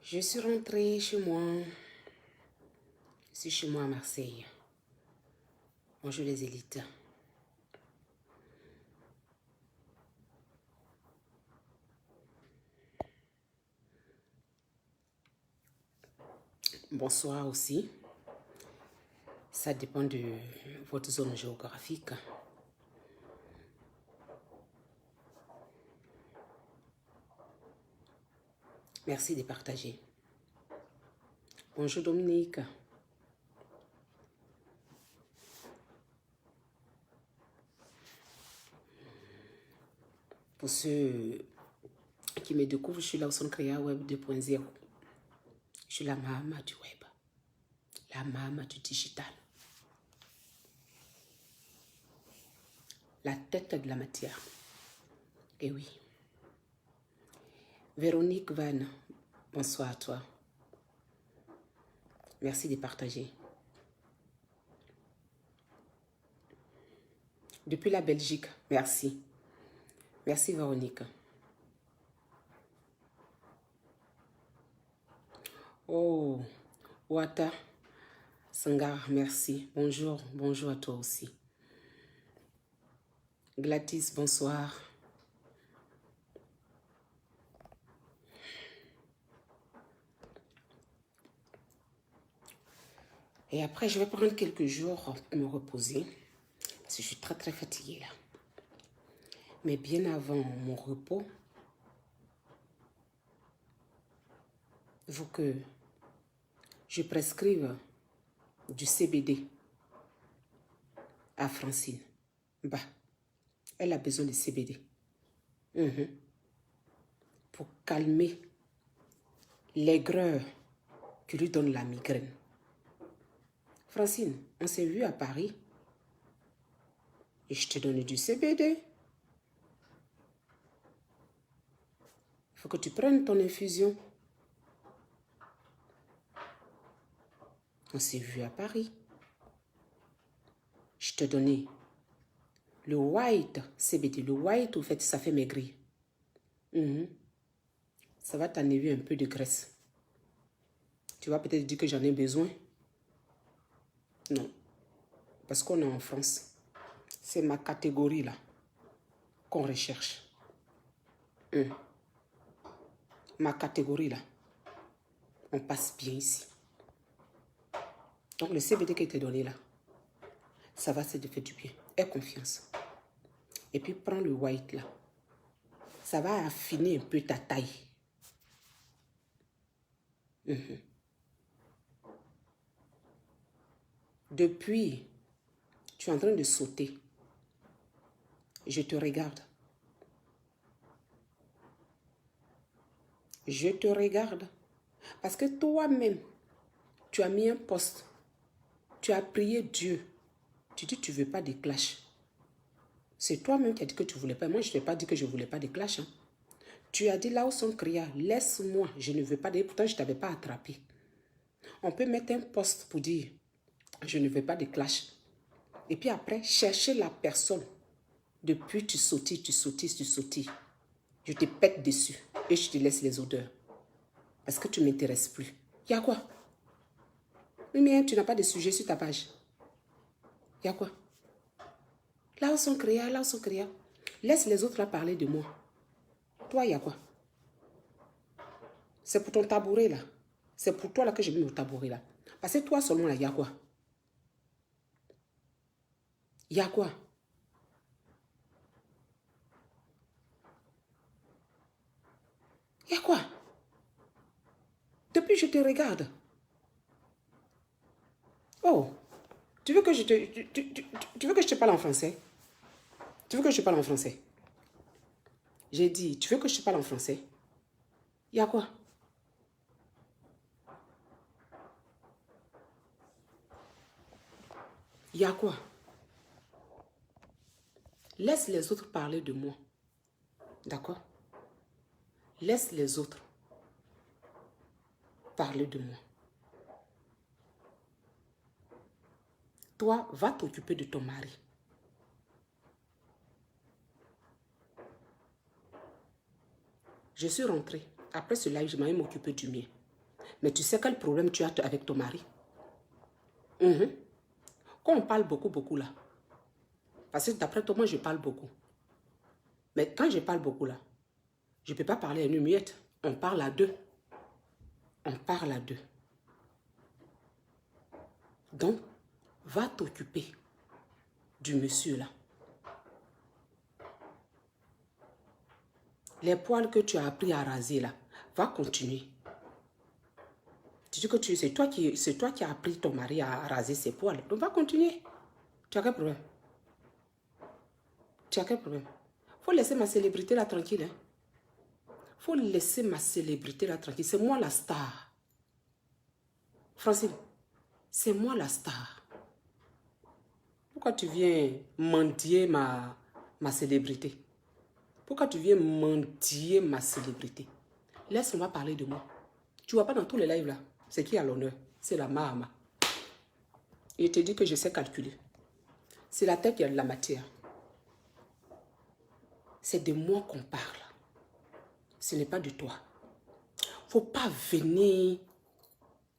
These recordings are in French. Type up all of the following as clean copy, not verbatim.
Je suis rentrée chez moi. Je suis chez moi à Marseille. Bonjour les élites. Bonsoir aussi. Ça dépend de votre zone géographique. Merci de partager. Bonjour Dominique. Pour ceux qui me découvrent, je suis Lawson Créa Web 2.0. Je suis la Mahama du web. La Mahama du digital. La tête de la matière. Eh oui. Véronique Van, bonsoir à toi. Merci de partager. Depuis la Belgique, merci. Merci Véronique. Oh, Wata Sangar, merci. Bonjour, bonjour à toi aussi. Gladys, bonsoir. Et après, je vais prendre quelques jours pour me reposer. Parce que je suis très très fatiguée là. Mais bien avant mon repos, il faut que je prescrive du CBD à Francine. Bah, elle a besoin de CBD. Pour calmer l'aigreur qui lui donne la migraine. Francine, on s'est vu à Paris et je t'ai donné du CBD. Il faut que tu prennes ton infusion. On s'est vu à Paris. Je t'ai donné le white CBD. Le white, au fait, ça fait maigrir. Ça va t'enlever un peu de graisse. Tu vas peut-être dire que j'en ai besoin. Non. Parce qu'on est en France. C'est ma catégorie là qu'on recherche. Ma catégorie là. On passe bien ici. Donc le CBD qui t'est donné là, ça va se faire du bien. Aie confiance. Et puis prends le white là. Ça va affiner un peu ta taille. Depuis, tu es en train de sauter. Je te regarde. Je te regarde. Parce que toi-même, tu as mis un poste. Tu as prié Dieu. Tu dis que tu ne veux pas de clash. C'est toi-même qui as dit que tu ne voulais pas. Moi, je ne t'ai pas dit que je ne voulais pas de clash. Hein. Tu as dit là où son cria, laisse-moi, je ne veux pas de... Pourtant, je ne t'avais pas attrapé. On peut mettre un poste pour dire, je ne veux pas de clash. Et puis après, chercher la personne. Depuis, tu sautilles, tu sautilles, tu sautilles. Je te pète dessus et je te laisse les odeurs. Parce que tu ne m'intéresses plus. Il y a quoi? Oui, mais tu n'as pas de sujet sur ta page. Il y a quoi? Là où sont créa, là où sont créa. Laisse les autres là parler de moi. Toi, il y a quoi? C'est pour ton tabouret là. C'est pour toi là que j'ai mis mon tabouret là. Parce que toi seulement là, il y a quoi? Il y a quoi? Il y a quoi? Depuis je te regarde. Oh, tu veux que je te, tu veux que je te parle en français? Tu veux que je te parle en français? J'ai dit, tu veux que je te parle en français? Il y a quoi? Il y a quoi? Laisse les autres parler de moi. D'accord? Laisse les autres parler de moi. Toi, va t'occuper de ton mari. Je suis rentrée. Après ce live, je m'en vais m'occuper du mien. Mais tu sais quel problème tu as avec ton mari? Quand on parle beaucoup là, parce que d'après toi, moi je parle beaucoup. Mais quand je parle beaucoup là, je ne peux pas parler à une muette. On parle à deux. On parle à deux. Donc, va t'occuper du monsieur là. Les poils que tu as appris à raser là, va continuer. Tu dis que c'est toi qui as appris ton mari à raser ses poils. Donc, va continuer. Tu as quel problème? Tu as quel problème? Faut laisser ma célébrité là tranquille. Faut laisser ma célébrité là tranquille. C'est moi la star. Francine, c'est moi la star. Pourquoi tu viens mendier ma célébrité? Pourquoi tu viens mendier ma célébrité? Laisse-moi parler de moi. Tu vois pas dans tous les lives là, c'est qui a l'honneur? C'est la Mahama. Et je te dis que je sais calculer. C'est la tête qui a de la matière. C'est de moi qu'on parle. Ce n'est pas de toi. Faut pas venir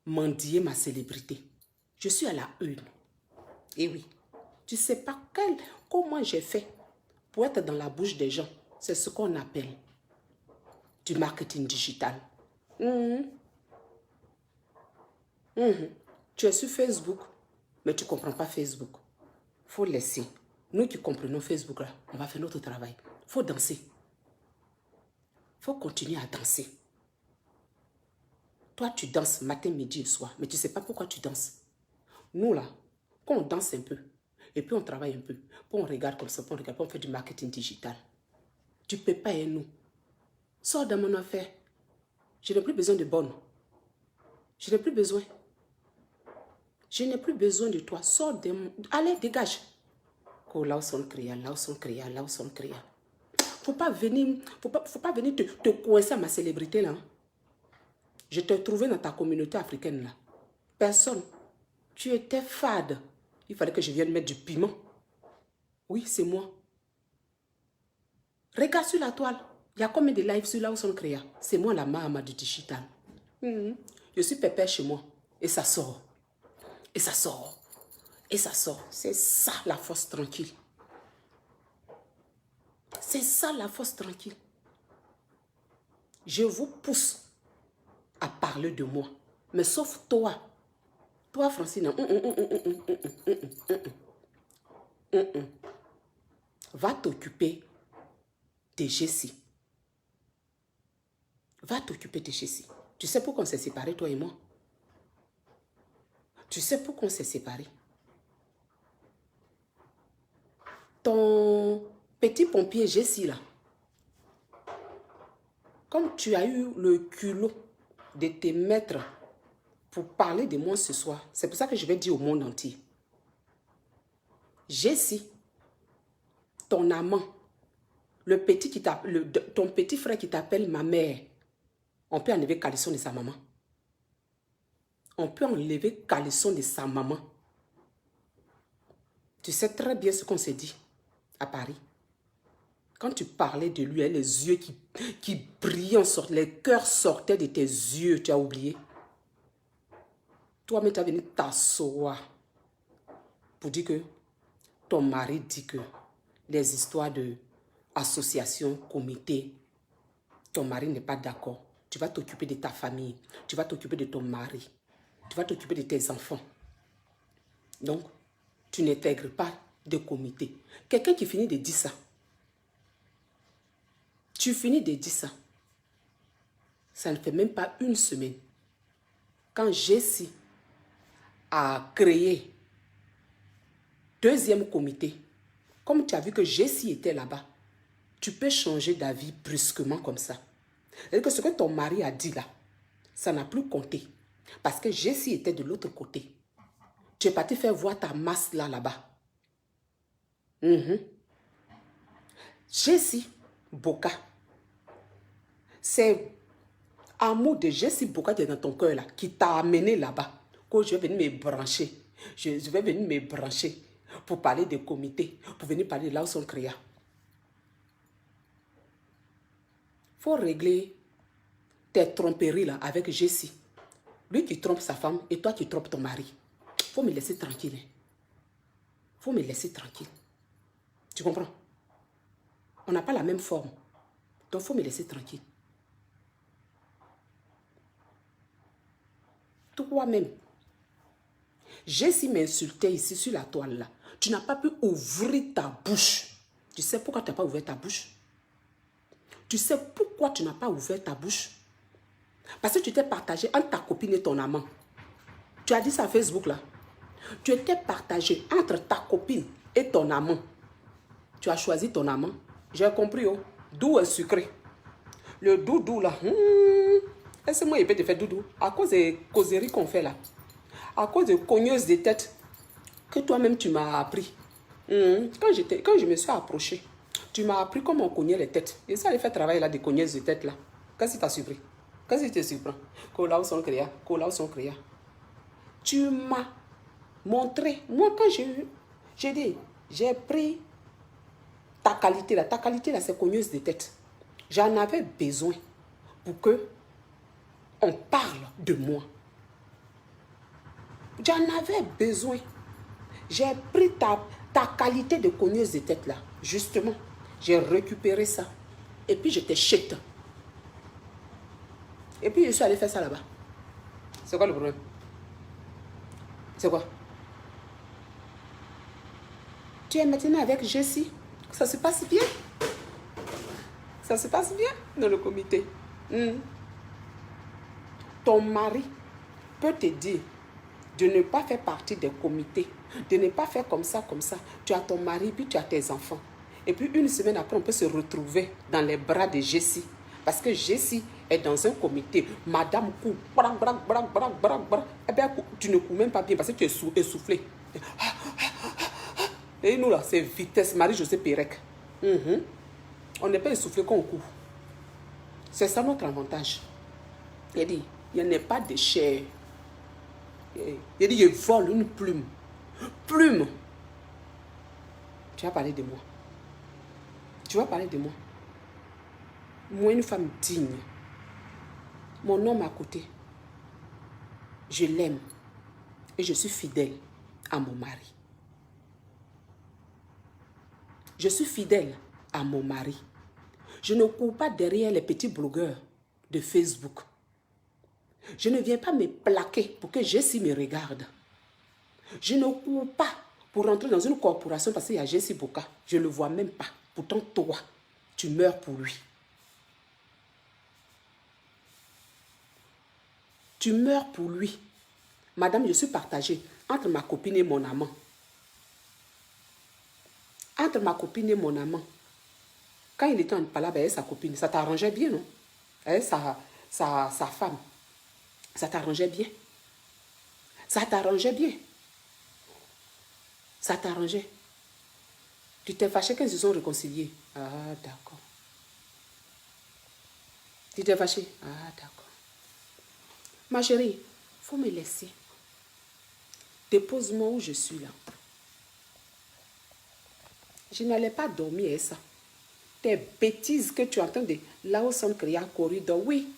mendier ma célébrité. Je suis à la une. Et oui, tu sais pas comment j'ai fait pour être dans la bouche des gens. C'est ce qu'on appelle du marketing digital. Tu es sur Facebook, mais tu ne comprends pas Facebook. Il faut laisser. Nous qui comprenons Facebook, là, on va faire notre travail. Il faut danser. Il faut continuer à danser. Toi, tu danses matin, midi et soir, mais tu ne sais pas pourquoi tu danses. Nous, là, quand on danse un peu, et puis on travaille un peu, puis on regarde comme ça, puis on regarde, puis on fait du marketing digital. Tu ne peux pas et nous. Sors de mon affaire. Je n'ai plus besoin de bonnes. Je n'ai plus besoin. Je n'ai plus besoin de toi. Sors de mon... Allez, dégage. Là où sont créés, là où sont créés, là où sont créés. Faut pas venir te coincer à ma célébrité là. Je t'ai trouvé dans ta communauté africaine là. Personne. Tu étais fade. Il fallait que je vienne mettre du piment. Oui, c'est moi. Regarde sur la toile. Il y a combien de lives sur là où sont créés? C'est moi la Mahama du digital. Je suis pépère chez moi. Et ça sort. Et ça sort. Et ça sort. C'est ça la force tranquille. C'est ça la force tranquille. Je vous pousse à parler de moi. Mais sauf toi. Toi, Francine. Va t'occuper de Jessie. Va t'occuper de Jessie. Tu sais pourquoi on s'est séparés, toi et moi? Tu sais pourquoi on s'est séparés? Ton petit pompier Jessie là, comme tu as eu le culot de te mettre pour parler de moi ce soir, c'est pour ça que je vais dire au monde entier. Jessie, ton amant, ton petit frère qui t'appelle ma mère, on peut enlever caleçon de sa maman. On peut enlever caleçon de sa maman. Tu sais très bien ce qu'on s'est dit à Paris. Quand tu parlais de lui, les yeux qui brillaient, les cœurs sortaient de tes yeux, tu as oublié. Toi-même, tu as venu t'asseoir pour dire que ton mari dit que les histoires de association, comité, ton mari n'est pas d'accord. Tu vas t'occuper de ta famille, tu vas t'occuper de ton mari, tu vas t'occuper de tes enfants. Donc, tu n'intègres pas de comité. Quelqu'un qui finit de dire ça, tu finis de dire ça, ça ne fait même pas une semaine. Quand Jessie a créé deuxième comité, comme tu as vu que Jessie était là-bas, tu peux changer d'avis brusquement comme ça. C'est-à-dire que ce que ton mari a dit là, ça n'a plus compté. Parce que Jessie était de l'autre côté. Tu es parti faire voir ta masse là-bas. Jessie Boka, c'est amour de Jessie Boka qui est dans ton cœur là, qui t'a amené là-bas. Que je vais venir me brancher. Je vais venir me brancher pour parler des comités, pour venir parler de là où sont créés. Il faut régler tes tromperies là avec Jessie. Lui qui trompe sa femme et toi qui trompes ton mari. Faut me laisser tranquille. Faut me laisser tranquille. Tu comprends? On n'a pas la même forme. Donc, faut me laisser tranquille. Toi-même, Jessie m'insultait ici sur la toile là. Tu n'as pas pu ouvrir ta bouche. Tu sais pourquoi tu n'as pas ouvert ta bouche? Tu sais pourquoi tu n'as pas ouvert ta bouche? Parce que tu t'es partagé entre ta copine et ton amant. Tu as dit ça à Facebook là. Tu étais partagé entre ta copine et ton amant. Tu as choisi ton amant. J'ai compris, oh. Doux est sucré. Le doudou là. Est-ce que moi il peut te faire doudou? À cause des causeries qu'on fait là. À cause de cogneuses de tête que toi-même tu m'as appris. Quand je me suis approché, tu m'as appris comment on cognait les têtes. Et ça allait faire travailler là des cogneuses de tête là. Qu'est-ce qui t'a surpris? Qu'est-ce qui te surprend? Kola ou son créa, kola ou son créa. Tu m'as montré. Moi quand j'ai dit, j'ai pris ta qualité là, c'est cogneuse de tête. J'en avais besoin pour que on parle de moi. J'en avais besoin. J'ai pris ta qualité de cogneuse de tête là. Justement, j'ai récupéré ça. Et puis je t'ai jeté. Et puis je suis allé faire ça là-bas. C'est quoi le problème? C'est quoi? Tu es maintenant avec Jessie. Ça se passe bien. Ça se passe bien dans le comité. Ton mari peut te dire de ne pas faire partie des comités, de ne pas faire comme ça, comme ça. Tu as ton mari, puis tu as tes enfants. Et puis une semaine après, on peut se retrouver dans les bras de Jessie. Parce que Jessie est dans un comité. Madame court. Eh bien, tu ne cours même pas bien parce que tu es essoufflé. Et nous là, c'est vitesse. Marie-Josée Pérec. On n'est pas essoufflé quand on court. C'est ça notre avantage. Il dit, il n'y en a pas de chair. Il dit, je vole une plume. Plume. Tu vas parler de moi. Tu vas parler de moi. Moi, une femme digne. Mon homme à côté. Je l'aime. Et je suis fidèle à mon mari. Je suis fidèle à mon mari. Je ne cours pas derrière les petits blogueurs de Facebook. Je ne viens pas me plaquer pour que Jessie me regarde. Je ne cours pas pour rentrer dans une corporation parce qu'il y a Jessie Boka. Je ne le vois même pas. Pourtant, toi, tu meurs pour lui. Tu meurs pour lui. Madame, je suis partagée entre ma copine et mon amant. Entre ma copine et mon amant. Quand il était en palabre avec sa copine, ça t'arrangeait bien, non? Avec sa femme. Ça t'arrangeait bien. Ça t'arrangeait bien. Ça t'arrangeait. Tu t'es fâché quand ils se sont réconciliés. Ah, d'accord. Tu t'es fâché. Ah, d'accord. Ma chérie, il faut me laisser. Dépose-moi où je suis là. Je n'allais pas dormir avec ça. Tes bêtises que tu entends de là où sont créés un corridor. Oui.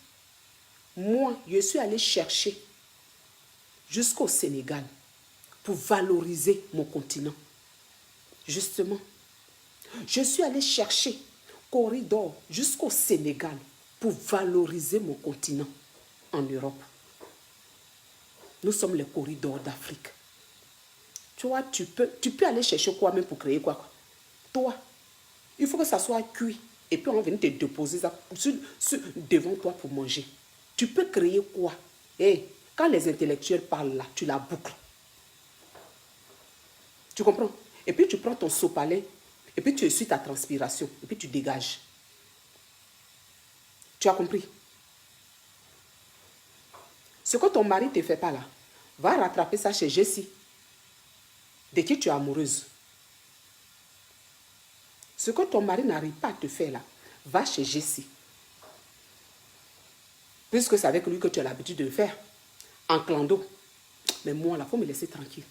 Moi, je suis allée chercher jusqu'au Sénégal pour valoriser mon continent. Justement, je suis allée chercher corridor jusqu'au Sénégal pour valoriser mon continent en Europe. Nous sommes les corridors d'Afrique. Tu vois, tu peux aller chercher quoi même pour créer quoi? Toi, il faut que ça soit cuit. Et puis on va venir te déposer ça devant toi pour manger. Tu peux créer quoi? Quand les intellectuels parlent là, tu la boucles. Tu comprends? Et puis tu prends ton sopalin, et puis tu essuies ta transpiration, et puis tu dégages. Tu as compris? Ce que ton mari ne te fait pas là, va rattraper ça chez Jessie, de qui tu es amoureuse. Ce que ton mari n'arrive pas à te faire là, va chez Jessie. Puisque c'est avec lui que tu as l'habitude de le faire, en clando. Mais moi là, il faut me laisser tranquille.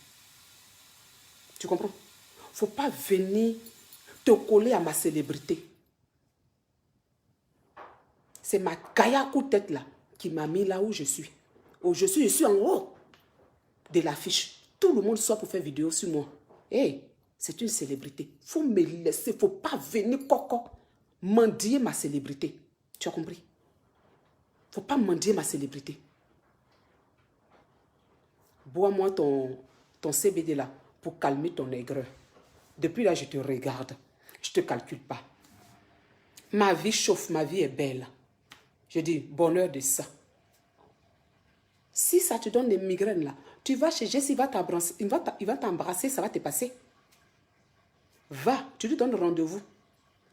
Tu comprends? Il ne faut pas venir te coller à ma célébrité. C'est ma gaillac tête là qui m'a mis là où je suis. Oh, je suis en haut de l'affiche. Tout le monde sort pour faire vidéo sur moi. Hey, c'est une célébrité. Il faut me laisser. Il ne faut pas venir coco mendier ma célébrité. Tu as compris? Il ne faut pas mendier ma célébrité. Bois-moi ton CBD là pour calmer ton aigreur. Depuis là, je te regarde. Je ne te calcule pas. Ma vie chauffe, ma vie est belle. Je dis, bonheur de ça. Si ça te donne des migraines là, tu vas chez Jesse, il va t'embrasser, ça va te passer. Va, tu lui donnes rendez-vous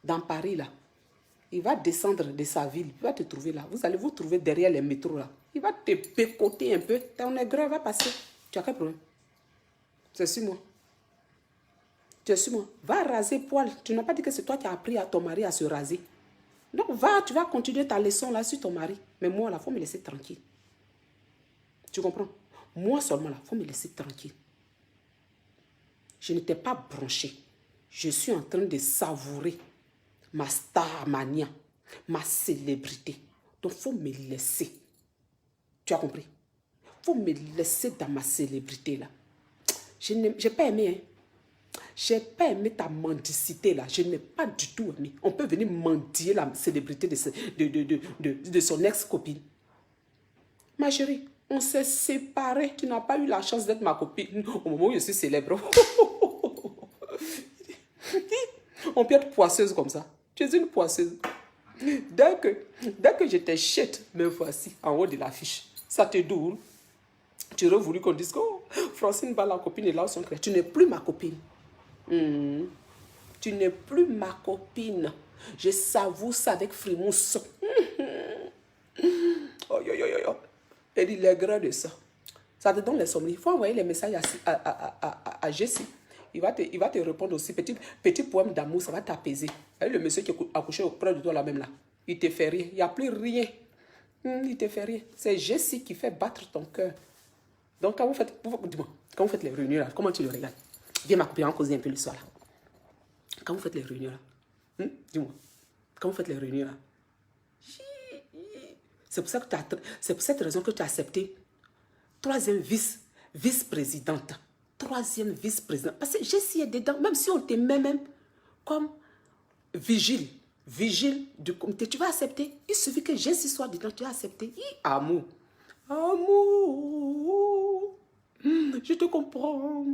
dans Paris là. Il va descendre de sa ville, il va te trouver là. Vous allez vous trouver derrière les métros là. Il va te pécoter un peu, ton aigreur va passer. Tu as quel problème? C'est sur moi. Tu es sur moi. Va raser poil. Tu n'as pas dit que c'est toi qui as appris à ton mari à se raser. Donc va, tu vas continuer ta leçon là sur ton mari. Mais moi là, il faut me laisser tranquille. Tu comprends? Moi seulement là, il faut me laisser tranquille. Je n'étais pas branchée. Je suis en train de savourer ma star mania, ma célébrité. Donc il faut me laisser. Tu as compris? Il faut me laisser dans ma célébrité là. Je n'ai pas aimé, hein. Je n'ai pas aimé ta mendicité là. Je n'ai pas du tout aimé. On peut venir mendier la célébrité de son ex-copine. Ma chérie, on s'est séparés. Tu n'as pas eu la chance d'être ma copine au moment où je suis célèbre. On peut être poisseuse comme ça. Tu es une poisseuse. Dès que je t'achète, me voici en haut de l'affiche. Ça te doule. Tu aurais voulu qu'on dise que oh, Francine va la copine et là son crée. Tu n'es plus ma copine. Tu n'es plus ma copine. Je savoure ça avec frimousse. Elle dit les grains de ça. Ça te donne l'insomnie. Il faut envoyer les messages à Jessie. Il va te répondre aussi. Petit poème d'amour, ça va t'apaiser. Le monsieur qui est accouché auprès de toi là même là. Il te fait rien. Il n'y a plus rien. Il te fait rien. C'est Jessie qui fait battre ton cœur. Donc quand vous faites les réunions là, comment tu le regardes? Viens ma copine, on cause un peu le soir là. Quand vous faites les réunions là, dis-moi. Quand vous faites les réunions là, c'est pour cette raison que tu as accepté troisième vice-présidente. Troisième vice-présidente. Parce que Jessie est dedans, même si on te met même comme vigile du comité, tu vas accepter. Il suffit que Jessie soit dedans, tu vas accepter. Amour. Amour. Je te comprends.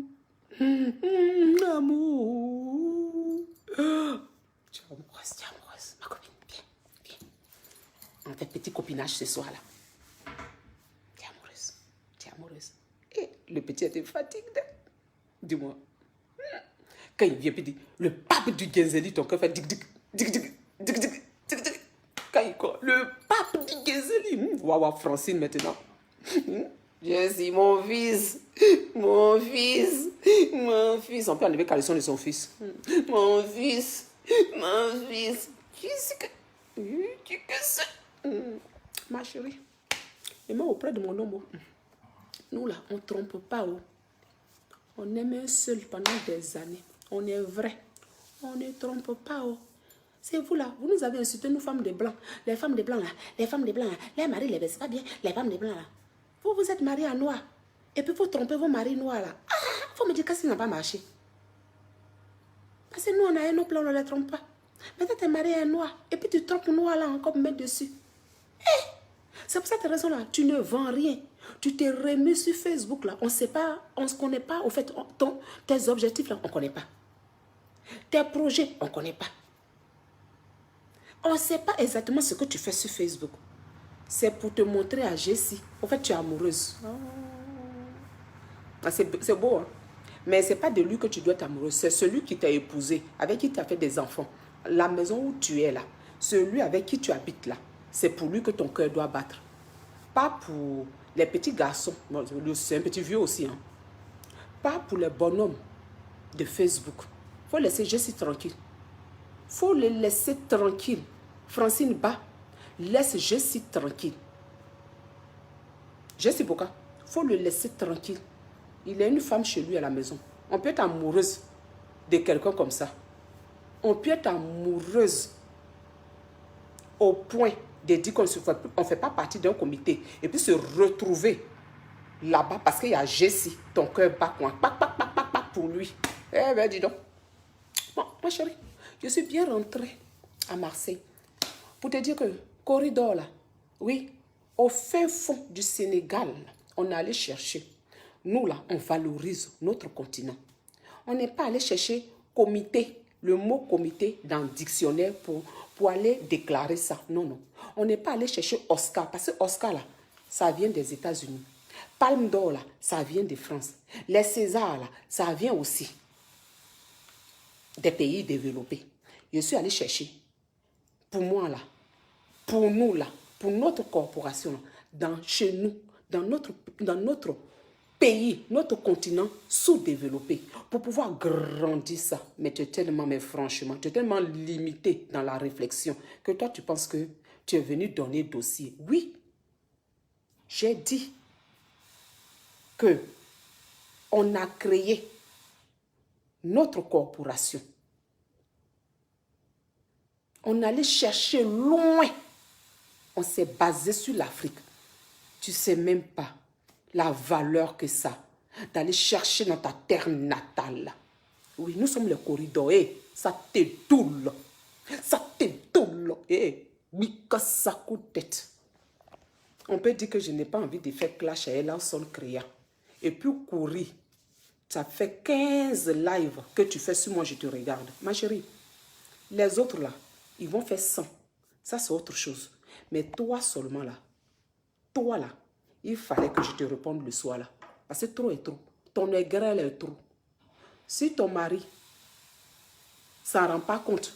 Amour. Tu es amoureuse, ma copine. Viens. On fait petit copinage ce soir là. Tu es amoureuse. Et le petit était fatigué. Dis-moi. Quand il vient, puis dit, le pape du Genzeli, ton cœur fait dig. Quand il court, le pape du Genzeli. Waouh, Francine maintenant. Je suis mon fils. On peut enlever caleçon de son fils. Mon fils. Qu'est-ce que c'est? Ma chérie. Et moi auprès de mon homme. Nous là, on ne trompe pas. On aime un seul pendant des années. On est vrai. On ne trompe pas. C'est vous là. Vous nous avez insulté, nous femmes de blancs. Les femmes de blancs là. Les maris les baissent pas bien. Les femmes de blancs là. Vous êtes mariés en noir. Et puis vous trompez vos maris noirs là. Faut me dire que ça n'a pas marché. Parce que nous on a nos plans, on ne les trompe pas. Maintenant tu es marié en noir. Et puis tu trompes noir là encore pour mettre dessus. C'est pour cette raison là. Tu ne vends rien. Tu te remets sur Facebook là. On ne sait pas. On ne se connaît pas. Au fait, tes objectifs là, on ne connaît pas. Tes projets, on ne connaît pas. On ne sait pas exactement ce que tu fais sur Facebook. C'est pour te montrer à Jessie. En fait, tu es amoureuse. C'est beau, hein? Mais ce n'est pas de lui que tu dois être amoureuse. C'est celui qui t'a épousé, avec qui tu as fait des enfants. La maison où tu es là, celui avec qui tu habites là, c'est pour lui que ton cœur doit battre. Pas pour les petits garçons. Bon, c'est un petit vieux aussi. Hein? Pas pour les bonhommes de Facebook. Il faut laisser Jessie tranquille. Il faut le laisser tranquille. Francine Ba, laisse Jessie tranquille. Jessie Boka, il faut le laisser tranquille. Il a une femme chez lui à la maison. On peut être amoureuse de quelqu'un comme ça. On peut être amoureuse au point de dire qu'on ne fait pas partie d'un comité et puis se retrouver là-bas parce qu'il y a Jessie, ton cœur bat quoi, pour lui. Eh ben dis donc. Bon, ma chérie, je suis bien rentrée à Marseille pour te dire que corridor là, oui, au fin fond du Sénégal, on est allé chercher. Nous là, on valorise notre continent. On n'est pas allé chercher comité, le mot comité dans le dictionnaire pour aller déclarer ça. Non, non. On n'est pas allé chercher Oscar, parce que Oscar là, ça vient des États-Unis. Palme d'or là, ça vient de France. Les Césars là, ça vient aussi des pays développés. Je suis allé chercher, pour moi là, pour nous là, pour notre corporation, chez nous, dans notre pays, notre continent sous-développé, pour pouvoir grandir ça. Mais tu es tellement, mais franchement, tu es tellement limité dans la réflexion que toi, tu penses que tu es venu donner dossier. Oui, j'ai dit que on a créé notre corporation. On allait chercher loin. On s'est basé sur l'Afrique. Tu ne sais même pas la valeur que ça, d'aller chercher dans ta terre natale. Oui, nous sommes les corridors. Ça te doule. Ça te doule. Oui, que ça coûte tête. On peut dire que je n'ai pas envie de faire clash à Elanson Créa. Et puis courir. Ça fait 15 lives que tu fais sur moi, je te regarde. Ma chérie, les autres là, ils vont faire 100. Ça, c'est autre chose. Mais toi seulement là, toi là, il fallait que je te réponde le soir là. Parce que trop est trop. Ton aigreur est trop. Si ton mari ne s'en rend pas compte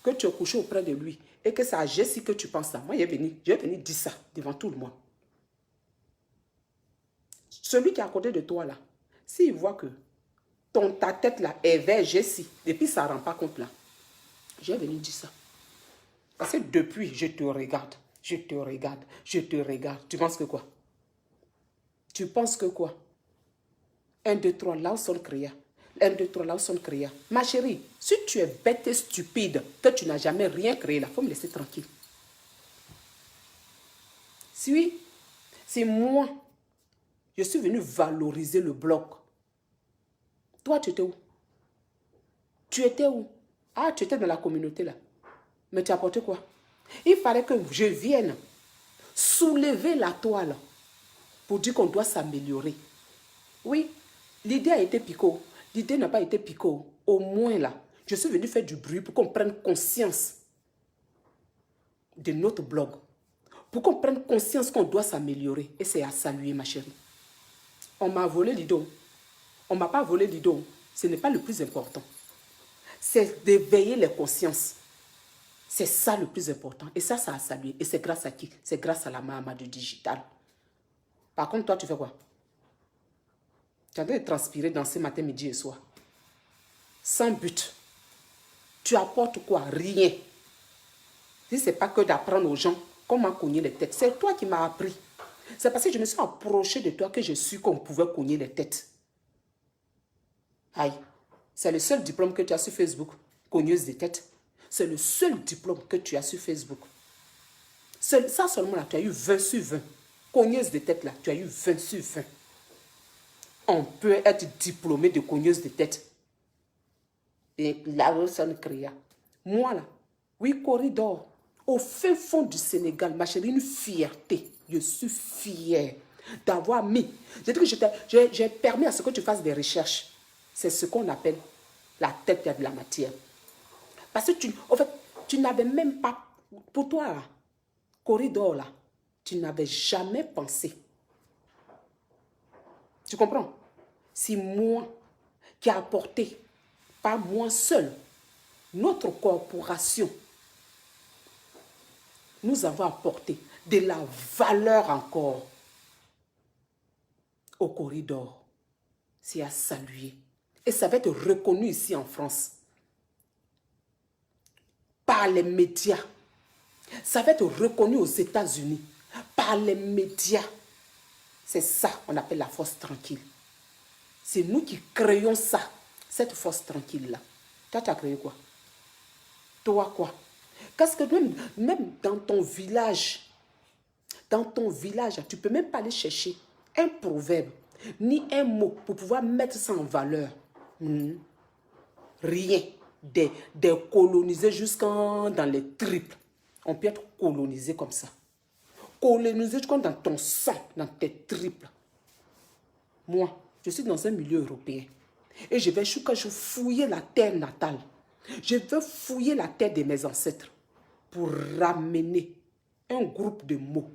que tu es couché auprès de lui et que c'est à Jessie que tu penses ça, moi, je vais venir dire ça devant tout le monde. Celui qui est à côté de toi là, s'il voit que ta tête là est vers Jessie, et puis ça ne rend pas compte là, je vais venir dire ça. Parce que depuis, je te regarde, je te regarde, je te regarde. Tu penses que quoi? Tu penses que quoi? 1, 2, 3, là où sont créés. 1, 2, 3, là où sont créés. Ma chérie, si tu es bête et stupide, que tu n'as jamais rien créé là, il faut me laisser tranquille. Si oui, c'est moi. Je suis venu valoriser le bloc. Toi, tu étais où? Tu étais où? Ah, tu étais dans la communauté là. Mais tu as apporté quoi? Il fallait que je vienne soulever la toile pour dire qu'on doit s'améliorer. Oui, l'idée a été picot. L'idée n'a pas été picot. Au moins là, je suis venu faire du bruit pour qu'on prenne conscience de notre blog. Pour qu'on prenne conscience qu'on doit s'améliorer. Et c'est à saluer, ma chérie. On m'a volé l'idole. On ne m'a pas volé l'idole. Ce n'est pas le plus important. C'est d'éveiller les consciences. C'est ça le plus important. Et ça, ça a salué. Et c'est grâce à qui? C'est grâce à la maman du digital. Par contre, toi, tu fais quoi? Tu as de transpirer dans ce matin, midi et soir. Sans but. Tu apportes quoi? Rien. Si ce n'est pas que d'apprendre aux gens comment cogner les têtes. C'est toi qui m'as appris. C'est parce que je me suis approché de toi que je suis qu'on pouvait cogner les têtes. Aïe. C'est le seul diplôme que tu as sur Facebook. Cogneuse de tête. C'est le seul diplôme que tu as sur Facebook. Ça seulement là, tu as eu 20 sur 20. Cogneuse de tête là, tu as eu 20 sur 20. On peut être diplômé de cogneuse de tête. Et là, ça ne crée. Moi là, oui, corridor, au fin fond du Sénégal, ma chérie, une fierté. Je suis fière d'avoir mis. J'ai dit que j'ai permis à ce que tu fasses des recherches. C'est ce qu'on appelle la tête de la matière. Parce que tu n'avais même pas, pour toi, là, corridor, là, tu n'avais jamais pensé. Tu comprends? C'est moi qui a apporté, pas moi seul, notre corporation, nous avons apporté de la valeur encore au corridor. C'est à saluer. Et ça va être reconnu ici en France. Par les médias. Ça va être reconnu aux États-Unis. Par les médias. C'est ça qu'on appelle la force tranquille. C'est nous qui créons ça. Cette force tranquille-là. Toi, tu as créé quoi? Toi, quoi? Parce que même dans ton village, tu ne peux même pas aller chercher un proverbe, ni un mot pour pouvoir mettre ça en valeur. Rien. Des colonisés jusqu'en dans les triples. On peut être colonisé comme ça. Colonisé jusqu'en dans ton sang, dans tes triples. Moi, je suis dans un milieu européen. Et je vais fouiller la terre natale. Je vais fouiller la terre de mes ancêtres pour ramener un groupe de mots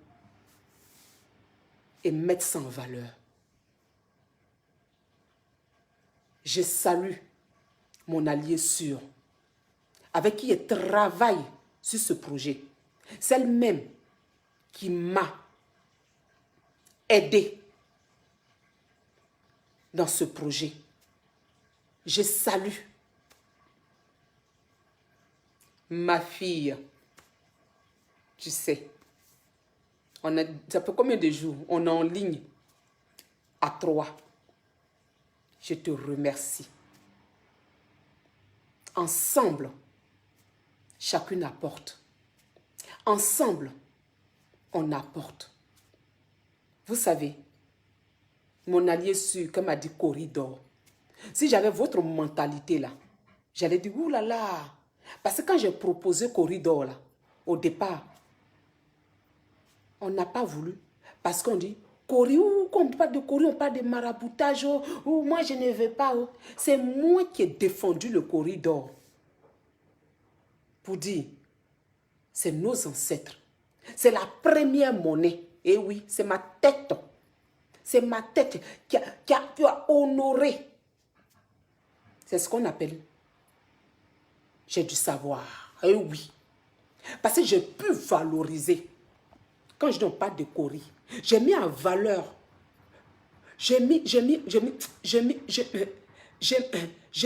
et mettre ça en valeur. Je salue mon allié sûr, avec qui je travaille sur ce projet. Celle même qui m'a aidé dans ce projet. Je salue ma fille. Tu sais, ça fait combien de jours? On est en ligne à 3. Je te remercie. Ensemble, chacune apporte. Ensemble, on apporte. Vous savez, mon allié sûr, comme a dit Corridor, si j'avais votre mentalité là, j'allais dire, oulala. Parce que quand j'ai proposé Corridor là, au départ, on n'a pas voulu. Parce qu'on dit, Cori, quand on parle de Cori, on parle de maraboutage, moi je ne veux pas. C'est moi qui ai défendu le Corridor. Pour dire, c'est nos ancêtres. C'est la première monnaie. Et oui, c'est ma tête. C'est ma tête qui a honoré. C'est ce qu'on appelle. J'ai du savoir. Et oui. Parce que j'ai pu valoriser. Quand je ne parle de Cori, j'ai mis en valeur. J'ai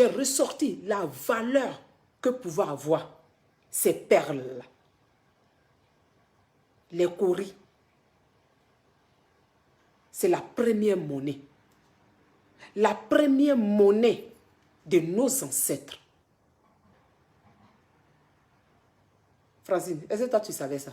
ressorti la valeur que pouvaient avoir ces perles-là. Les Cori. C'est la première monnaie. La première monnaie de nos ancêtres. Francine, est-ce que toi tu savais ça?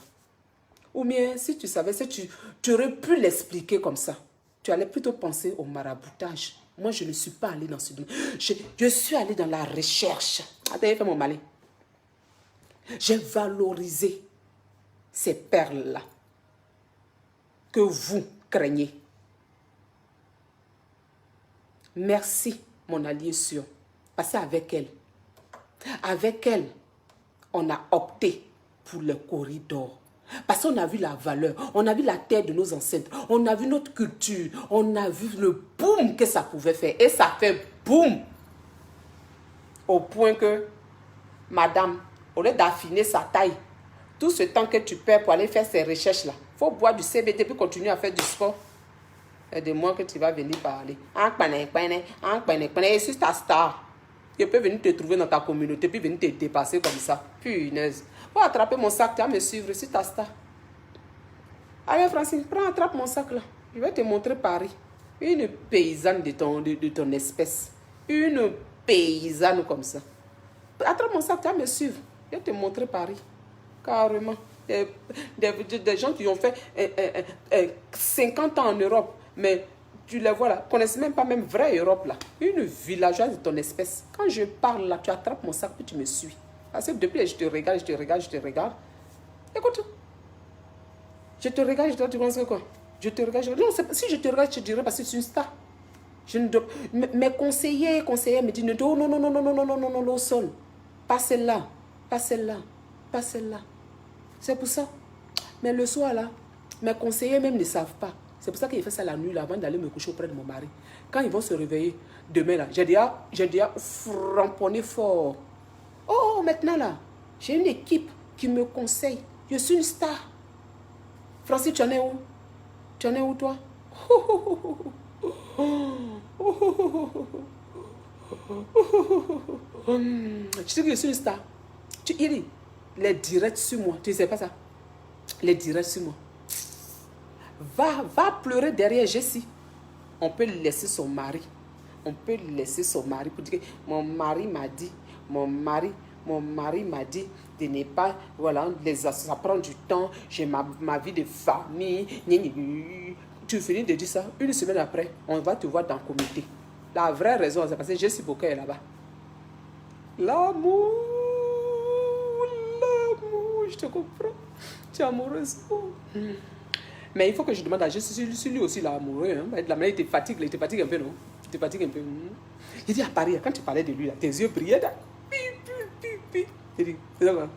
Ou bien si tu savais, si tu aurais pu l'expliquer comme ça, tu allais plutôt penser au maraboutage. Moi, je ne suis pas allée dans ce domaine. Je suis allée dans la recherche. Attendez, fais mon malin. J'ai valorisé ces perles-là que vous craignez. Merci, mon allié sûr. Parce qu'avec elle, on a opté pour le corridor. Parce qu'on a vu la valeur, on a vu la terre de nos ancêtres, on a vu notre culture, on a vu le boom que ça pouvait faire. Et ça fait boom. Au point que, madame, au lieu d'affiner sa taille, tout ce temps que tu perds pour aller faire ces recherches-là, il faut boire du CBD puis continuer à faire du sport. C'est de moi que tu vas venir parler. Et c'est ta star. Je peux venir te trouver dans ta communauté puis venir te dépasser comme ça. Punaise. Faut attraper mon sac, tu vas me suivre, c'est ta star. Allez Francine, attrape mon sac là. Je vais te montrer Paris. Une paysanne de ton espèce. Une paysanne comme ça. Attrape mon sac, tu vas me suivre. Je vais te montrer Paris. Carrément. Des gens qui ont fait 50 ans en Europe. Mais tu les vois là, connaissent même pas même vraie Europe là. Une villageoise de ton espèce. Quand je parle là, tu attrapes mon sac puis tu me suis. Parce que depuis, je te regarde. Écoute. Je te regarde, tu penses que quoi? Je te regarde. Non, si je te regarde, je te dirais parce que c'est une star. Mes conseillers me disent non, au sol. Pas celle-là. C'est pour ça. Mais le soir là, mes conseillers même ne savent pas. C'est pour ça qu'il fait ça la nuit là, avant d'aller me coucher auprès de mon mari. Quand ils vont se réveiller demain là, j'ai déjà framponné fort. Oh, maintenant là, j'ai une équipe qui me conseille. Je suis une star. Francis, tu en es où? Tu en es où toi? Je sais que je suis une star. Tu dis, les directs sur moi. Tu ne sais pas ça? Les directs sur moi. Va pleurer derrière Jessie. On peut laisser son mari. Pour dire que mon mari m'a dit, mon mari mon mari m'a dit de ne pas, voilà, ça prend du temps, j'ai ma vie de famille. Tu finis de dire ça, une semaine après, on va te voir dans le comité. La vraie raison, c'est parce que Jessie Booker est là-bas. L'amour, je te comprends. Tu es amoureuse. Mais il faut que je demande à Jessie si lui aussi il est amoureux. Hein. La manière, il te fatigue un peu, non? Il te fatigue un peu. Il dit à Paris, quand tu parlais de lui, là, tes yeux brillaient. Il dit, c'est ça quoi?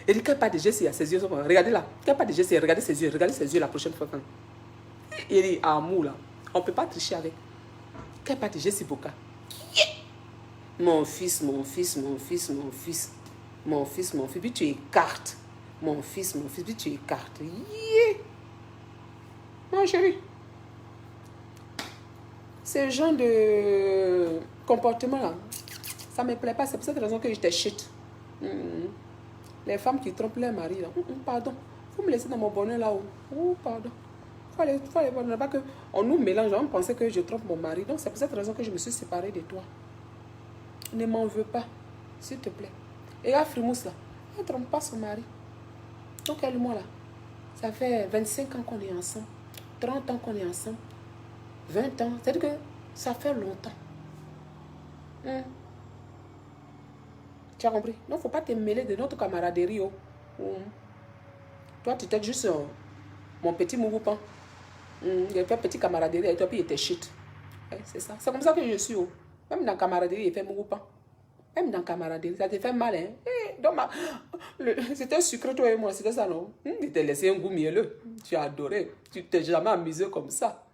Il dit, quand pas de Jessie, ses yeux sont... Regardez là. Quand pas de Jessie, regardez ses yeux la prochaine fois. Il dit, amour là, on ne peut pas tricher avec. Quand pas de Jessie Boka. Mon fils, puis tu écartes. Mon fils, puis tu écartes. Mon chéri. Ce genre de comportement là, ça ne me plaît pas. C'est pour cette raison que je te shit. Les femmes qui trompent leur mari là. Pardon. Faut me laisser dans mon bonheur là-haut. Pardon. Faut aller pas que on nous mélange. On pensait que je trompe mon mari. Donc c'est pour cette raison que je me suis séparée de toi. Ne m'en veux pas, s'il te plaît. Et à Frimousse là, elle ne trompe pas son mari. Donc elle-moi là, ça fait 25 ans qu'on est ensemble, 30 ans qu'on est ensemble, 20 ans. C'est-à-dire que ça fait longtemps. Tu as compris? Non, il ne faut pas te mêler de notre camaraderie. Toi, tu étais juste mon petit mougoupan. Il fait petit camaraderie et toi, puis il était shit. C'est ça. C'est comme ça que je suis. Même dans la camaraderie, il fait mougoupan. Même dans la camaraderie, ça te fait mal. Hein? C'était sucré, toi et moi, c'était ça, non? Il t'a laissé un goût mielleux. Tu as adoré. Tu t'es jamais amusé comme ça.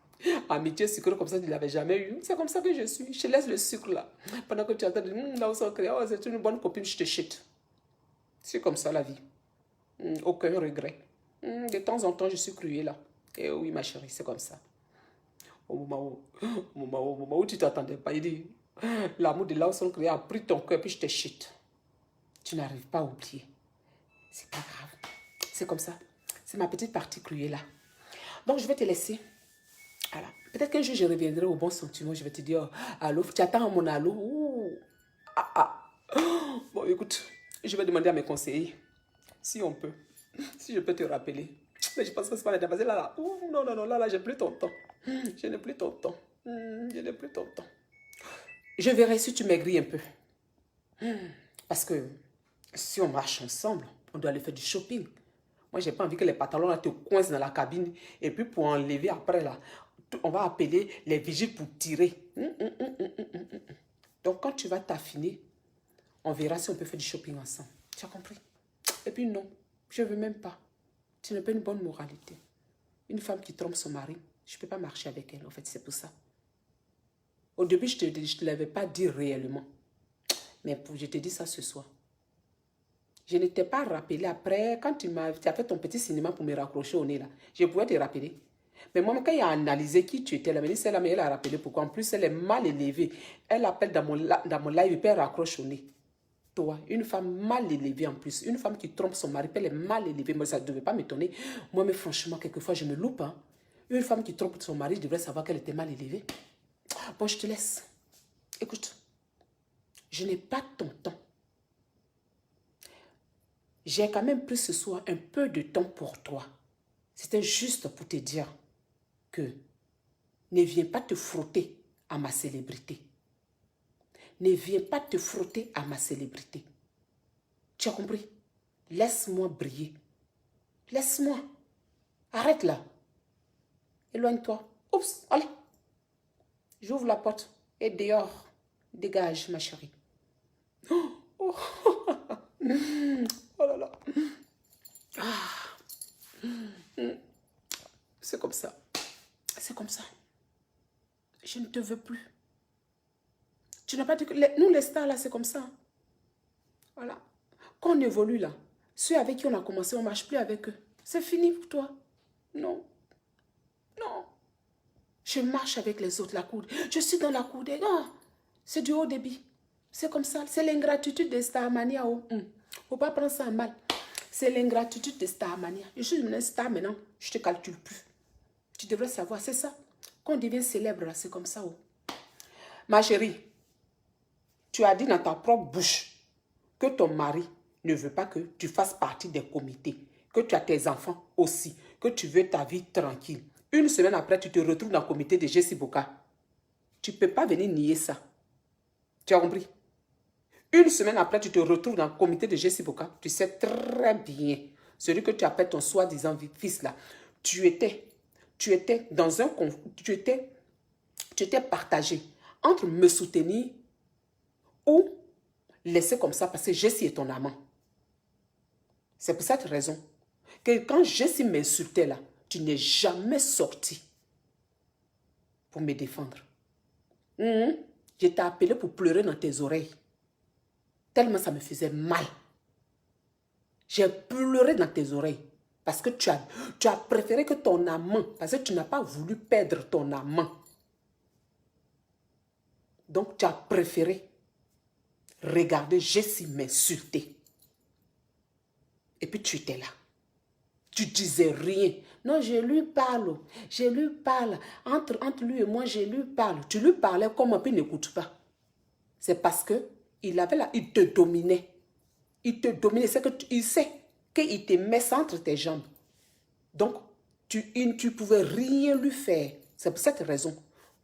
Amitié sucrée comme ça, tu ne l'avais jamais eu. C'est comme ça que je suis. Je te laisse le sucre là. Pendant que tu entends là où ça crée, oh, c'est une bonne copine, je te chute. C'est comme ça la vie. Aucun regret. De temps en temps, je suis cruelle là. Et oui, ma chérie, c'est comme ça. Au moment où tu t'attendais pas, il dit, l'amour de Lawson Créé a pris ton cœur, puis je te chute. Tu n'arrives pas à oublier. C'est pas grave. C'est comme ça. C'est ma petite partie cruelle là. Donc, je vais te laisser. Voilà. Peut-être qu'un jour, je reviendrai au bon sentiment. Je vais te dire, allô, tu attends mon allô. Bon, écoute, je vais demander à mes conseillers si on peut, si je peux te rappeler. Mais je pense que c'est pas la parce que là, non, là, j'ai plus ton temps. Je n'ai plus ton temps. Je n'ai plus ton temps. Je verrai si tu maigris un peu. Parce que si on marche ensemble, on doit aller faire du shopping. Moi, j'ai pas envie que les pantalons là te coincent dans la cabine. Et puis pour enlever après là, on va appeler les vigiles pour tirer. Donc quand tu vas t'affiner, on verra si on peut faire du shopping ensemble. Tu as compris? Et puis non, je ne veux même pas. Tu n'as pas une bonne moralité. Une femme qui trompe son mari, je ne peux pas marcher avec elle. En fait, c'est pour ça. Au début, je ne te l'avais pas dit réellement. Mais je te dis ça ce soir. Je ne t'ai pas rappelé après, quand tu as fait ton petit cinéma pour me raccrocher au nez là. Je pouvais te rappeler. Mais moi, quand il a analysé qui tu étais, elle m'a dit, celle-là, mais elle a rappelé pourquoi. En plus, elle est mal élevée. Elle appelle dans mon live et puis elle raccroche au nez. Toi, une femme mal élevée en plus, une femme qui trompe son mari, elle est mal élevée. Moi, ça ne devait pas m'étonner. Moi, mais franchement, quelquefois, je me loupe. Hein. Une femme qui trompe son mari, je devrais savoir qu'elle était mal élevée. Bon, je te laisse. Écoute, je n'ai pas ton temps. J'ai quand même pris ce soir un peu de temps pour toi. C'était juste pour te dire que ne viens pas te frotter à ma célébrité. Ne viens pas te frotter à ma célébrité. Tu as compris? Laisse-moi briller. Laisse-moi. Arrête là. Éloigne-toi. Oups, allez. J'ouvre la porte et dehors. Dégage, ma chérie. Oh là là. C'est comme ça. C'est comme ça. Je ne te veux plus. Tu n'as pas dit que... Nous, les stars, là, c'est comme ça. Voilà. Quand on évolue, là, ceux avec qui on a commencé, on ne marche plus avec eux. C'est fini pour toi. Non. Non. Je marche avec les autres, la coude. Je suis dans la coude. Oh, c'est du haut débit. C'est comme ça. C'est l'ingratitude des Starmania. Oh. Faut pas prendre ça en mal. C'est l'ingratitude des Starmania. Je suis une star maintenant. Je ne te calcule plus. Tu devrais savoir. C'est ça. Quand on devient célèbre, là, c'est comme ça. Oh. Ma chérie, tu as dit dans ta propre bouche que ton mari ne veut pas que tu fasses partie des comités, que tu as tes enfants aussi, que tu veux ta vie tranquille. Une semaine après, tu te retrouves dans le comité de Jessie Boka. Tu ne peux pas venir nier ça. Tu as compris? Une semaine après, tu te retrouves dans le comité de Jessie Boka. Tu sais très bien, celui que tu appelles ton soi-disant fils là, tu étais dans un... Tu étais partagé entre me soutenir ou laisser comme ça parce que Jessie est ton amant. C'est pour cette raison que quand Jessie m'insultait là, tu n'es jamais sorti pour me défendre. Je t'ai appelé pour pleurer dans tes oreilles. Tellement ça me faisait mal. J'ai pleuré dans tes oreilles. Parce que tu as préféré que ton amant, parce que tu n'as pas voulu perdre ton amant. Donc tu as préféré regarder Jessie m'insulter. Et puis tu étais là. Tu disais rien. Non, je lui parle. Je lui parle. Entre lui et moi, je lui parle. Tu lui parlais comme un peu, il n'écoute pas. C'est parce que il te dominait. Il te dominait. C'est que il sait qu'il te met ça entre tes jambes. Donc, tu pouvais rien lui faire. C'est pour cette raison.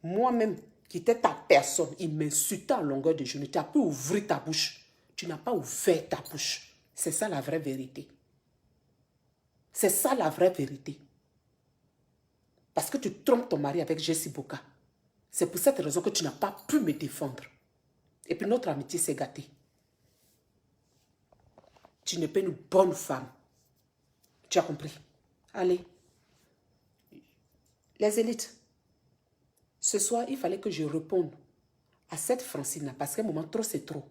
Moi-même, qui était ta personne, il m'insultait à longueur de journée. Tu as pu ouvrir ta bouche. Tu n'as pas ouvert ta bouche. C'est ça la vraie vérité. C'est ça la vraie vérité. Parce que tu trompes ton mari avec Jessie Boka. C'est pour cette raison que tu n'as pas pu me défendre. Et puis notre amitié s'est gâtée. Tu n'es pas une bonne femme. Tu as compris? Allez. Les élites. Ce soir, il fallait que je réponde à cette Francine-là. Parce qu'à un moment, trop c'est trop.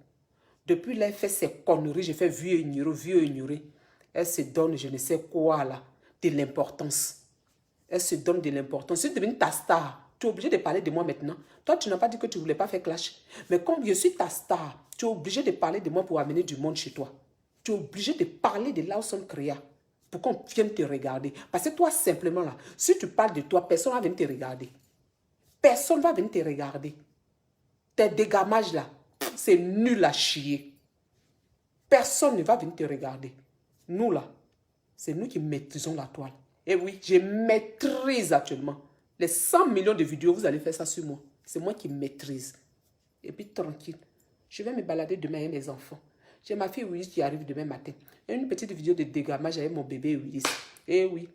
Depuis là, elle fait ses conneries. J'ai fait vieux ignoré. Elle se donne, je ne sais quoi là, de l'importance. Elle se donne de l'importance. C'est devenu ta star. Tu es obligé de parler de moi maintenant. Toi, tu n'as pas dit que tu ne voulais pas faire clash. Mais comme je suis ta star, tu es obligé de parler de moi pour amener du monde chez toi. Tu es obligé de parler de Lawson Créa pour qu'on vienne te regarder. Parce que toi, simplement là, si tu parles de toi, personne ne va venir te regarder. Personne ne va venir te regarder. Tes dégamages là, c'est nul à chier. Personne ne va venir te regarder. Nous là, c'est nous qui maîtrisons la toile. Et oui, je maîtrise actuellement. Les 100 millions de vidéos, vous allez faire ça sur moi. C'est moi qui maîtrise. Et puis tranquille. Je vais me balader demain avec mes enfants. J'ai ma fille Willis qui arrive demain matin. Une petite vidéo de dégamage avec mon bébé Willis. Et oui,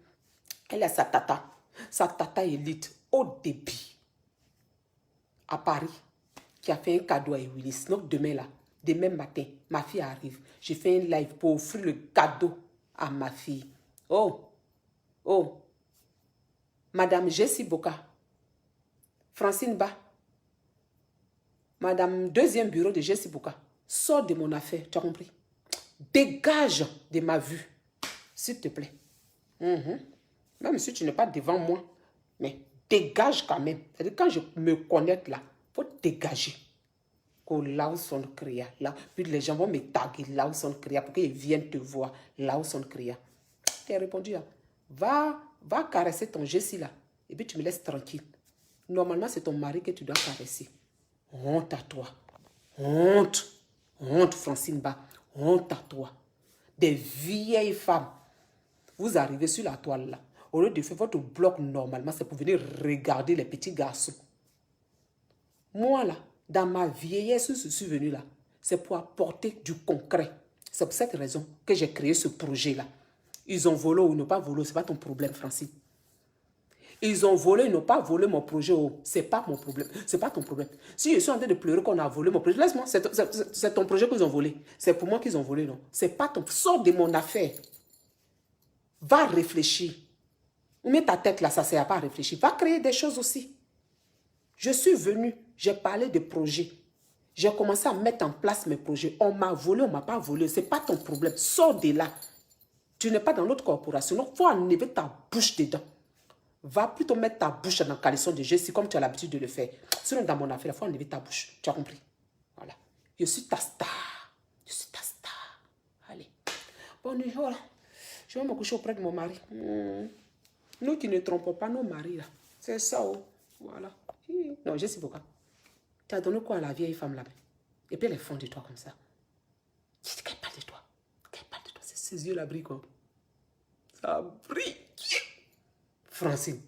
elle a sa tata. Sa tata élite au débit. À Paris. Qui a fait un cadeau à Willis. Donc demain matin, ma fille arrive. J'ai fait un live pour offrir le cadeau à ma fille. Oh, Madame Jessie Boka, Francine Ba, Madame deuxième bureau de Jessie Boka, sors de mon affaire, tu as compris? Dégage de ma vue, s'il te plaît. Même si tu n'es pas devant moi, mais dégage quand même. C'est-à-dire quand je me connecte là, il faut dégager. Lawson Créa, là, puis les gens vont me taguer Lawson Créa pour qu'ils viennent te voir, Lawson Créa. Tu as répondu là. Va caresser ton Jessie là. Et puis tu me laisses tranquille. Normalement, c'est ton mari que tu dois caresser. Honte à toi. Honte. Honte, Francine Ba. Honte à toi. Des vieilles femmes. Vous arrivez sur la toile là. Au lieu de faire votre bloc normalement, c'est pour venir regarder les petits garçons. Moi là, dans ma vieillesse, je suis venue là. C'est pour apporter du concret. C'est pour cette raison que j'ai créé ce projet là. Ils ont volé ou ils n'ont pas volé, ce n'est pas ton problème, Francine. Ils ont volé, ils n'ont pas volé mon projet. Ce n'est pas mon problème. Ce n'est pas ton problème. Si je suis en train de pleurer qu'on a volé mon projet, laisse-moi, c'est ton projet qu'ils ont volé. C'est pour moi qu'ils ont volé, non. Ce n'est pas ton... Sors de mon affaire. Va réfléchir. Mets ta tête là, ça ne sert pas à réfléchir. Va créer des choses aussi. Je suis venue, j'ai parlé de projets. J'ai commencé à mettre en place mes projets. On m'a volé, on ne m'a pas volé. Ce n'est pas ton problème. Sors de là. Tu n'es pas dans notre corporation. Donc, il faut enlever ta bouche dedans. Va plutôt mettre ta bouche dans le caleçon de Jessie comme tu as l'habitude de le faire. Sinon, dans mon affaire, il faut enlever ta bouche. Tu as compris? Voilà. Je suis ta star. Je suis ta star. Allez. Bonne nuit. Voilà. Je vais me coucher auprès de mon mari. Nous qui ne trompons pas nos maris, là. C'est ça, oh. Voilà. Non, Jessie Boka. Tu as donné quoi à la vieille femme là? Et puis elle est fond de toi comme ça. Je dis qu'elle parle de toi. Qu'elle parle de toi. Ses yeux là brillent quoi. Ça brille. Francine,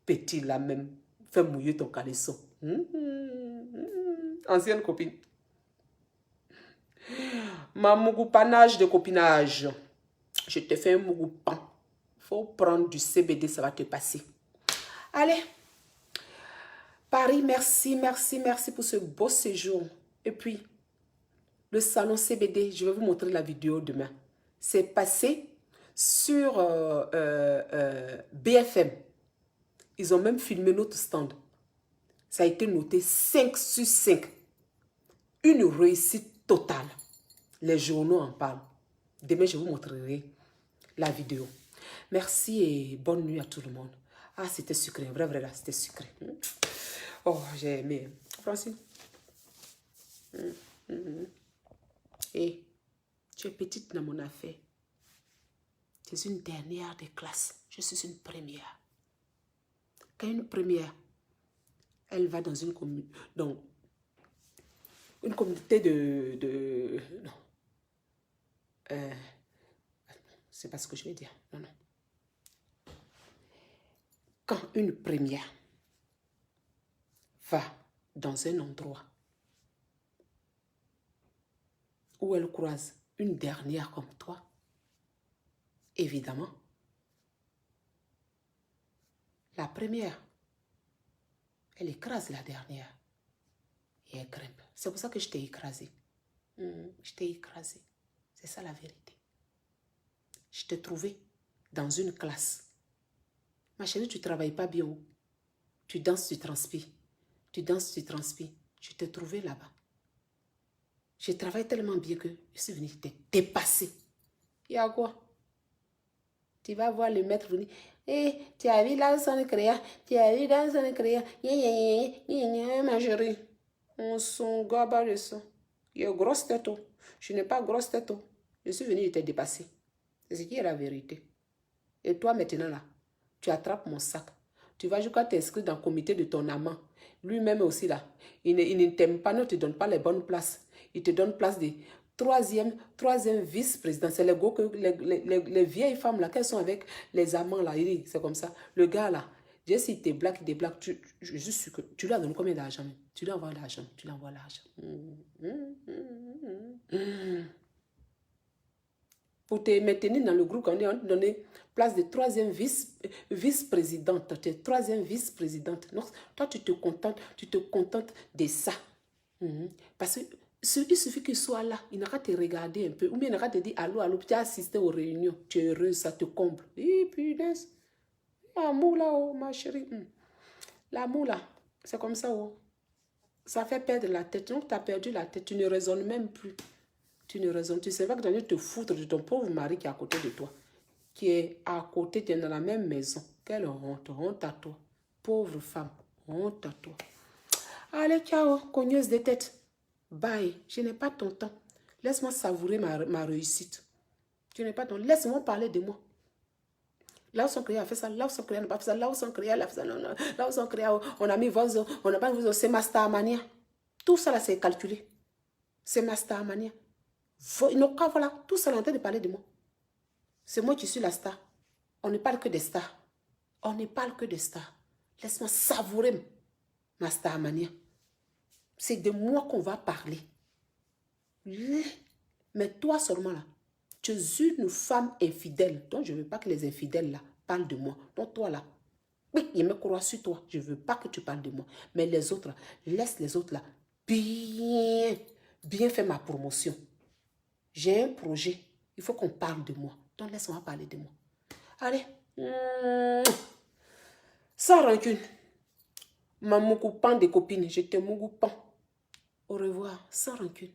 petit là même, fais mouiller ton caleçon. Ancienne copine. Ma mougoupanage de copinage. Je te fais un mougoupan. Faut prendre du CBD, ça va te passer. Allez. Paris, merci, merci, merci pour ce beau séjour. Et puis, le salon CBD, je vais vous montrer la vidéo demain. C'est passé sur BFM. Ils ont même filmé notre stand. Ça a été noté 5 sur 5. Une réussite totale. Les journaux en parlent. Demain, je vous montrerai la vidéo. Merci et bonne nuit à tout le monde. Ah, c'était sucré. Vrai, là, c'était sucré. Oh, j'ai aimé. Francine. Et tu es petite dans mon affaire. Tu es une dernière des classes. Je suis une première. Quand une première, elle va dans une communauté, donc une communauté de non. C'est pas ce que je vais dire. Non, non. Quand une première va dans un endroit où elle croise une dernière comme toi, évidemment, la première, elle écrase la dernière et elle grimpe. C'est pour ça que je t'ai écrasé. Je t'ai écrasé. C'est ça la vérité. Je t'ai trouvé dans une classe. Ma chérie, tu ne travailles pas bien. Tu danses, tu transpires. Tu danses, tu transpires. Je t'ai trouvé là-bas. Je travaille tellement bien que je suis venue te dépasser. Il y a quoi? Tu vas voir le maître venir. Tu as vu là son créa. Tu as vu dans son créa. Ma chérie. On s'en gaba de ça. Il y a grosse tête. Je n'ai pas grosse tête. Je suis venue te dépasser. C'est ce qui est la vérité. Et toi maintenant là, tu attrapes mon sac. Tu vas jusqu'à t'inscrire dans le comité de ton amant. Lui-même aussi là, il ne t'aime pas, ne te donne pas les bonnes places. Il te donne place de troisième vice-président. C'est les vieilles femmes là, qu'elles sont avec les amants là. C'est comme ça. Le gars là, Dieu s'il te blague, il te blague. Je suis sûr que tu lui as donné combien d'argent? Tu lui envoies l'argent. Tu lui envoies l'argent. Pour te maintenir dans le groupe, on te donne place de troisième vice-présidente. Tu es troisième vice-présidente. Toi, tu te contentes de ça. Parce que il suffit qu'il soit là, il n'a qu'à te regarder un peu, ou bien il n'a qu'à te dire allô, allô, tu as assisté aux réunions, tu es heureuse, ça te comble. Et puis, l'amour là, oh, ma chérie. L'amour là, c'est comme ça, oh. Ça fait perdre la tête. Donc, tu as perdu la tête, tu ne raisonnes même plus. Tu ne raisonnes, tu sais pas que tu vas te foutre de ton pauvre mari qui est à côté de toi. Qui est à côté, tu es dans la même maison. Quelle honte, honte à toi. Pauvre femme, honte à toi. Allez, ciao, cogneuse de tête. Bye, je n'ai pas ton temps. Laisse-moi savourer ma réussite. Je n'ai pas ton temps. Laisse-moi parler de moi. Là où son créa a fait ça, là où son créa n'a pas fait ça, là où son créa a fait ça, non, non. Là où son créa, on a mis Vozo, on n'a pas mis Vozo, c'est ma starmania. Tout ça là, c'est calculé. C'est ma starmania. Voilà, tout ça là, en train de parler de moi. C'est moi qui suis la star. On ne parle que des stars. On ne parle que des stars. Laisse-moi savourer ma starmania. C'est de moi qu'on va parler. Mais toi seulement là, tu es une femme infidèle. Donc je ne veux pas que les infidèles là parlent de moi. Donc toi là, oui, je me crois sur toi. Je ne veux pas que tu parles de moi. Mais les autres là, laisse les autres là bien faire ma promotion. J'ai un projet. Il faut qu'on parle de moi. Donc laisse-moi parler de moi. Allez. Sans rancune. Ma mougoupan des copines. Je te mougoupan. Au revoir. Sans rancune.